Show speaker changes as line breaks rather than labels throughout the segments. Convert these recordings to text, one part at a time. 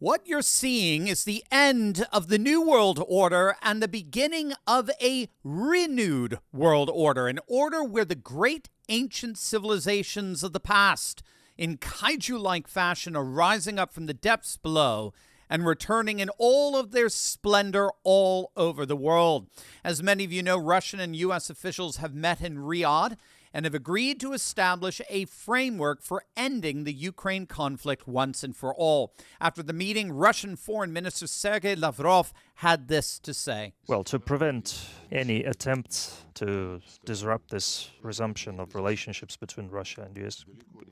What you're seeing is the end of the New World Order and the beginning of a renewed world order, an order where the great ancient civilizations of the past, in kaiju-like fashion, are rising up from the depths below and returning in all of their splendor all over the world. As many of you know, Russian and U.S. officials have met in Riyadh and have agreed to establish a framework for ending the Ukraine conflict once and for all. After the meeting, Russian Foreign Minister Sergei Lavrov had this to say.
Well, to prevent any attempts to disrupt this resumption of relationships between Russia and the US,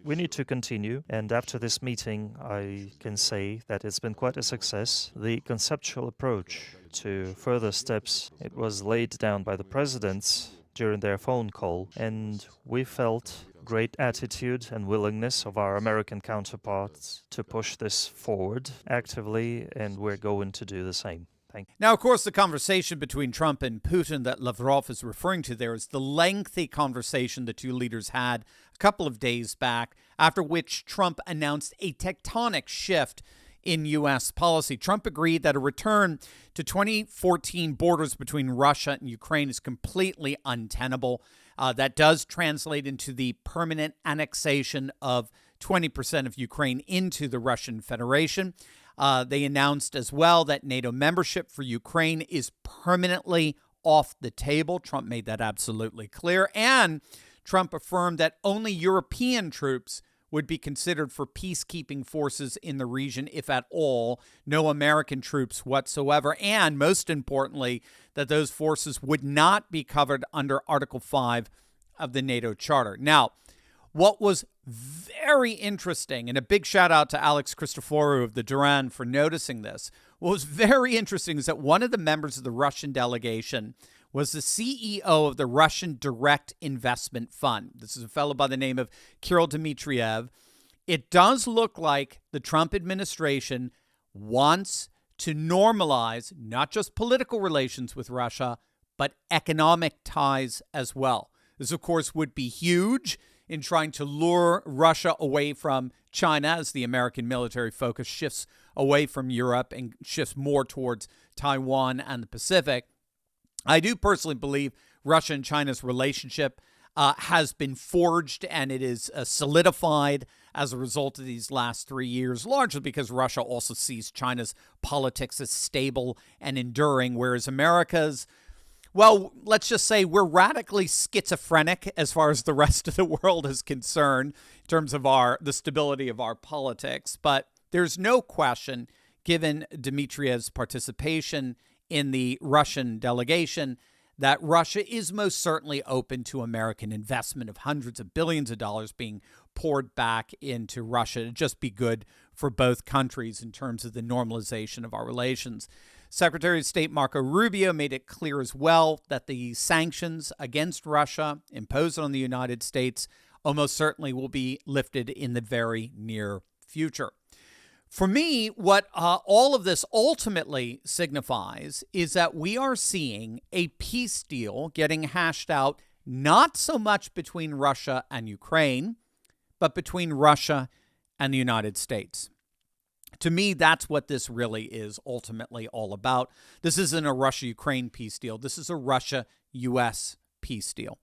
we need to continue. And after this meeting, I can say that it's been quite a success. The conceptual approach to further steps, it was laid down by the presidents during their phone call, and we felt great attitude and willingness of our American counterparts to push this forward actively, and we're going to do the same. Thank you.
Now, of course, the conversation between Trump and Putin that Lavrov is referring to there is the lengthy conversation the two leaders had a couple of days back, after which Trump announced a tectonic shift in U.S. policy. Trump agreed that a return to 2014 borders between Russia and Ukraine is completely untenable. That does translate into the permanent annexation of 20% of Ukraine into the Russian Federation. They announced as well that NATO membership for Ukraine is permanently off the table. Trump made that absolutely clear. And Trump affirmed that only European troops would be considered for peacekeeping forces in the region, if at all, no American troops whatsoever, and most importantly, that those forces would not be covered under Article 5 of the NATO Charter. Now, what was very interesting, and a big shout out to Alex Christoforou of the Duran for noticing this, what was very interesting is that one of the members of the Russian delegation was the CEO of the Russian Direct Investment Fund. This is a fellow by the name of Kirill Dmitriev. It does look like the Trump administration wants to normalize not just political relations with Russia, but economic ties as well. This, of course, would be huge in trying to lure Russia away from China as the American military focus shifts away from Europe and shifts more towards Taiwan and the Pacific. I do personally believe Russia and China's relationship has been forged, and it is solidified as a result of these last 3 years, largely because Russia also sees China's politics as stable and enduring, whereas America's, well, let's just say we're radically schizophrenic as far as the rest of the world is concerned in terms of the stability of our politics. But there's no question, given Dmitriev's participation in the Russian delegation, that Russia is most certainly open to American investment of hundreds of billions of dollars being poured back into Russia. It'd just be good for both countries in terms of the normalization of our relations. Secretary of State Marco Rubio made it clear as well that the sanctions against Russia imposed on the United States almost certainly will be lifted in the very near future. For me, what all of this ultimately signifies is that we are seeing a peace deal getting hashed out, not so much between Russia and Ukraine, but between Russia and the United States. To me, that's what this really is ultimately all about. This isn't a Russia-Ukraine peace deal. This is a Russia-U.S. peace deal.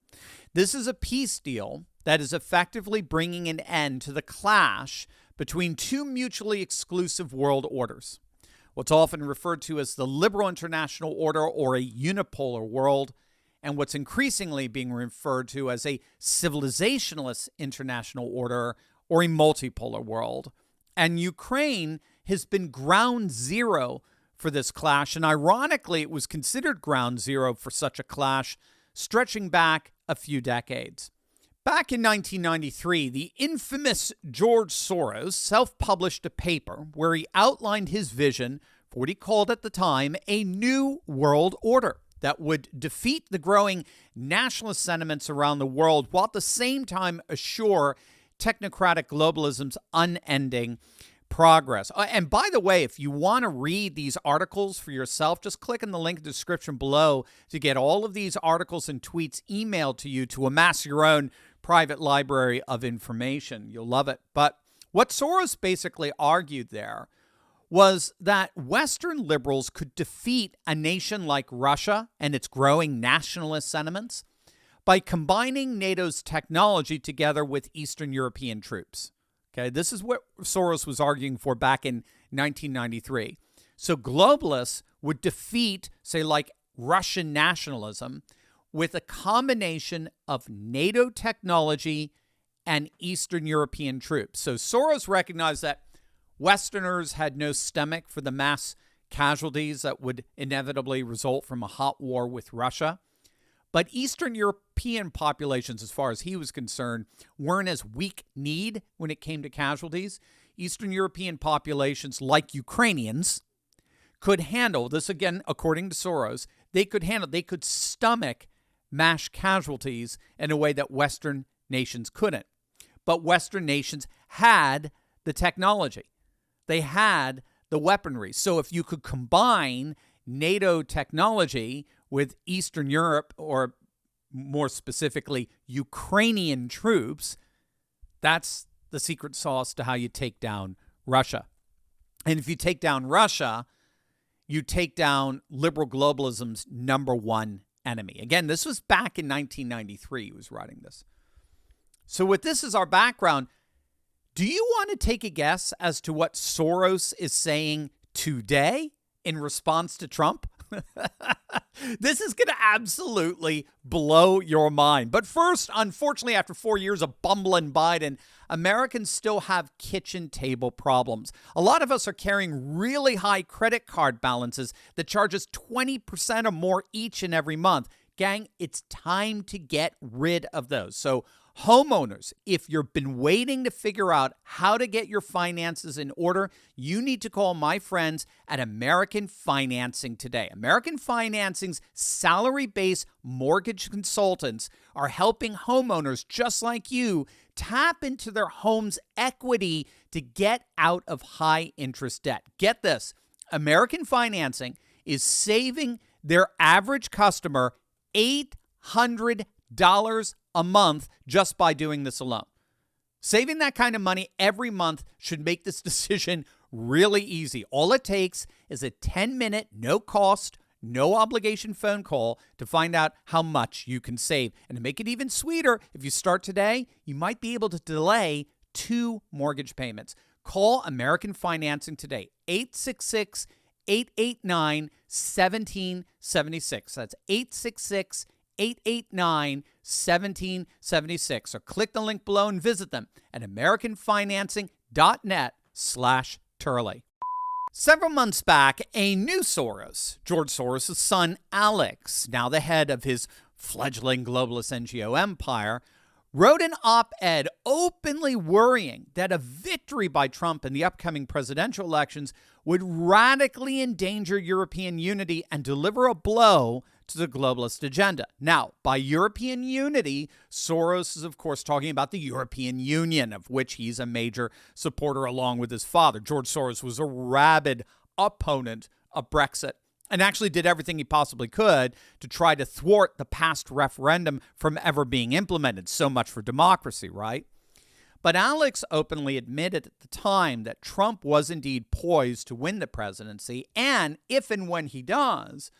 This is a peace deal that is effectively bringing an end to the clash between two mutually exclusive world orders, what's often referred to as the liberal international order or a unipolar world, and what's increasingly being referred to as a civilizationalist international order or a multipolar world. And Ukraine has been ground zero for this clash, and ironically, it was considered ground zero for such a clash stretching back a few decades. Back in 1993, the infamous George Soros self-published a paper where he outlined his vision for what he called at the time a new world order that would defeat the growing nationalist sentiments around the world while at the same time assure technocratic globalism's unending progress. And by the way, if you want to read these articles for yourself, just click on the link in the description below to get all of these articles and tweets emailed to you to amass your own private library of information. You'll love it. But what Soros basically argued there was that Western liberals could defeat a nation like Russia and its growing nationalist sentiments by combining NATO's technology together with Eastern European troops. Okay, this is what Soros was arguing for back in 1993. So globalists would defeat, say, like Russian nationalism with a combination of NATO technology and Eastern European troops. So Soros recognized that Westerners had no stomach for the mass casualties that would inevitably result from a hot war with Russia. But Eastern European populations, as far as he was concerned, weren't as weak-kneed when it came to casualties. Eastern European populations, like Ukrainians, could handle this, again, according to Soros, they could stomach mass casualties in a way that Western nations couldn't. But Western nations had the technology. They had the weaponry. So if you could combine NATO technology with Eastern Europe, or more specifically, Ukrainian troops, that's the secret sauce to how you take down Russia. And if you take down Russia, you take down liberal globalism's number one enemy. Again, this was back in 1993 he was writing this. So with this as our background, do you want to take a guess as to what Soros is saying today in response to Trump? This is going to absolutely blow your mind. But first, unfortunately, after 4 years of bumbling Biden, Americans still have kitchen table problems. A lot of us are carrying really high credit card balances that charge us 20% or more each and every month. Gang, it's time to get rid of those. So homeowners, if you've been waiting to figure out how to get your finances in order, you need to call my friends at American Financing today. American Financing's salary-based mortgage consultants are helping homeowners just like you tap into their home's equity to get out of high-interest debt. Get this, American Financing is saving their average customer $800 a month just by doing this alone. Saving that kind of money every month should make this decision really easy. All it takes is a 10-minute, no-cost, no-obligation phone call to find out how much you can save. And to make it even sweeter, if you start today, you might be able to delay 2 mortgage payments. Call American Financing today, 866-889-1776. That's 866-889-1776, or click the link below and visit them at americanfinancing.net/Turley. Several months back, a new Soros, George Soros' son Alex, now the head of his fledgling globalist NGO empire, wrote an op-ed openly worrying that a victory by Trump in the upcoming presidential elections would radically endanger European unity and deliver a blow to the globalist agenda. Now, by European unity, Soros is, of course, talking about the European Union, of which he's a major supporter along with his father. George Soros was a rabid opponent of Brexit and actually did everything he possibly could to try to thwart the past referendum from ever being implemented. So much for democracy, right? But Alex openly admitted at the time that Trump was indeed poised to win the presidency, and if and when he does,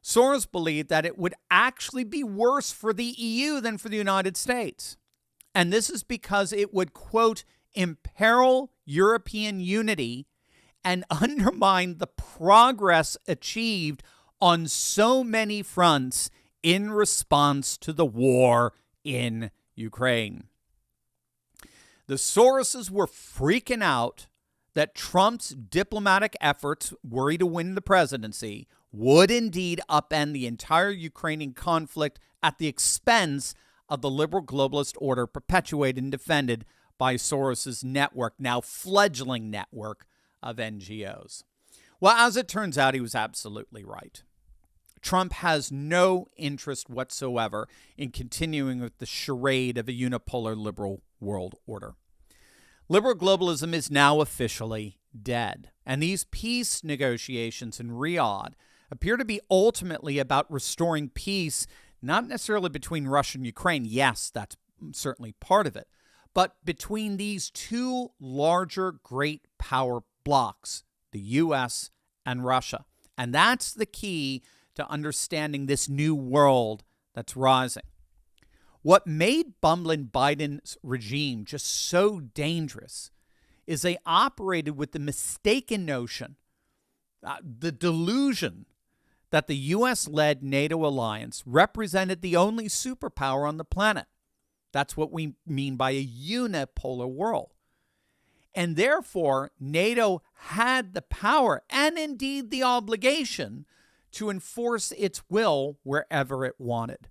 Soros believed that it would actually be worse for the EU than for the United States. And this is because it would, quote, imperil European unity and undermine the progress achieved on so many fronts in response to the war in Ukraine. The Soroses were freaking out that Trump's diplomatic efforts, were he to win the presidency, would indeed upend the entire Ukrainian conflict at the expense of the liberal globalist order perpetuated and defended by Soros's network, now fledgling network of NGOs. Well, as it turns out, he was absolutely right. Trump has no interest whatsoever in continuing with the charade of a unipolar liberal world order. Liberal globalism is now officially dead, and these peace negotiations in Riyadh appear to be ultimately about restoring peace, not necessarily between Russia and Ukraine. Yes, that's certainly part of it, but between these two larger great power blocs, the the U.S. and Russia. And that's the key to understanding this new world that's rising. What made bumbling Biden's regime just so dangerous is they operated with the mistaken notion, the delusion, that the U.S.-led NATO alliance represented the only superpower on the planet. That's what we mean by a unipolar world. And therefore, NATO had the power and indeed the obligation to enforce its will wherever it wanted.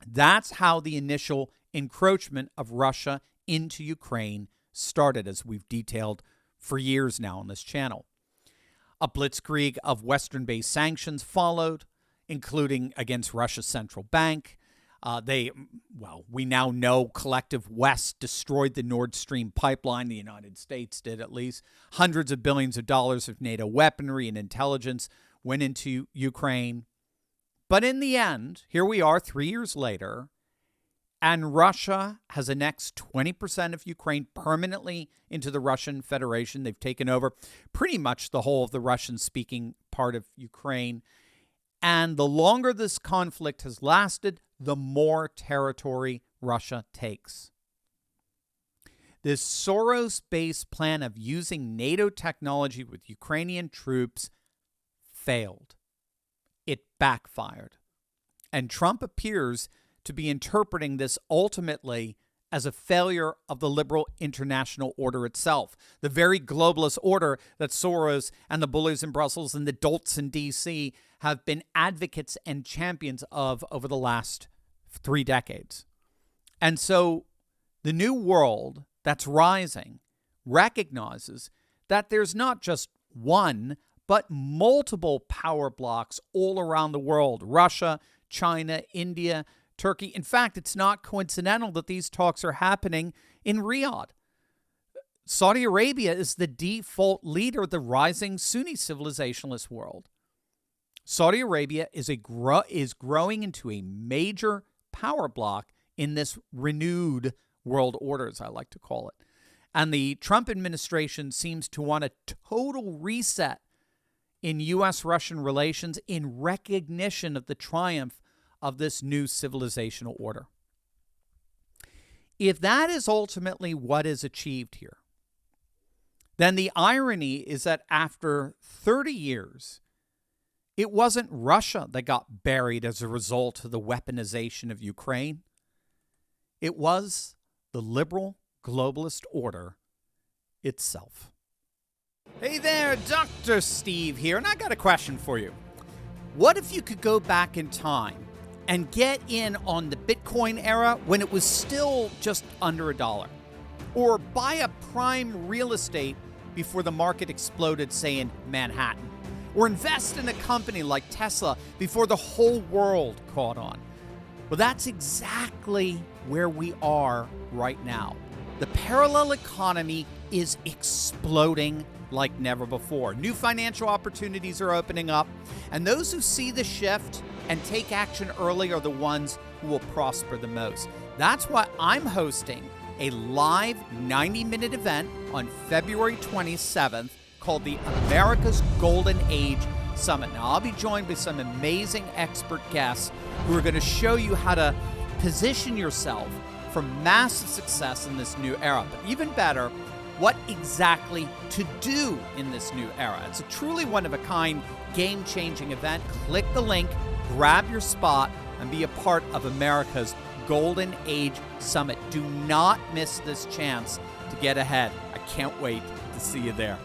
That's how the initial encroachment of Russia into Ukraine started, as we've detailed for years now on this channel. A blitzkrieg of Western-based sanctions followed, including against Russia's central bank. We now know collective West destroyed the Nord Stream pipeline. The United States did, at least. Hundreds of billions of dollars of NATO weaponry and intelligence went into Ukraine. But in the end, here we are 3 years later, and Russia has annexed 20% of Ukraine permanently into the Russian Federation. They've taken over pretty much the whole of the Russian-speaking part of Ukraine. And the longer this conflict has lasted, the more territory Russia takes. This Soros-based plan of using NATO technology with Ukrainian troops failed. It backfired. And Trump appears to be interpreting this ultimately as a failure of the liberal international order itself, the very globalist order that Soros and the bullies in Brussels and the dolts in D.C. have been advocates and champions of over the last 3 decades. And so the new world that's rising recognizes that there's not just one, but multiple power blocks all around the world: Russia, China, India, Turkey. In fact, it's not coincidental that these talks are happening in Riyadh. Saudi Arabia is the default leader of the rising Sunni civilizationalist world. Saudi Arabia is growing into a major power block in this renewed world order, as I like to call it. And the Trump administration seems to want a total reset in U.S.-Russian relations in recognition of the triumph of this new civilizational order. If that is ultimately what is achieved here, then the irony is that after 30 years, it wasn't Russia that got buried as a result of the weaponization of Ukraine. It was the liberal globalist order itself. Hey there, Dr. Steve here, and I got a question for you. What if you could go back in time and get in on the Bitcoin era when it was still just under $1? Or buy a prime real estate before the market exploded, say, in Manhattan? Or invest in a company like Tesla before the whole world caught on? Well, that's exactly where we are right now. The parallel economy is exploding like never before. New financial opportunities are opening up, and those who see the shift and take action early are the ones who will prosper the most. That's why I'm hosting a live 90-minute event on February 27th called the America's Golden Age Summit. Now, I'll be joined by some amazing expert guests who are going to show you how to position yourself for massive success in this new era. But even better, what exactly to do in this new era. It's a truly one-of-a-kind, game-changing event. Click the link, grab your spot, and be a part of America's Golden Age Summit. Do not miss this chance to get ahead. I can't wait to see you there.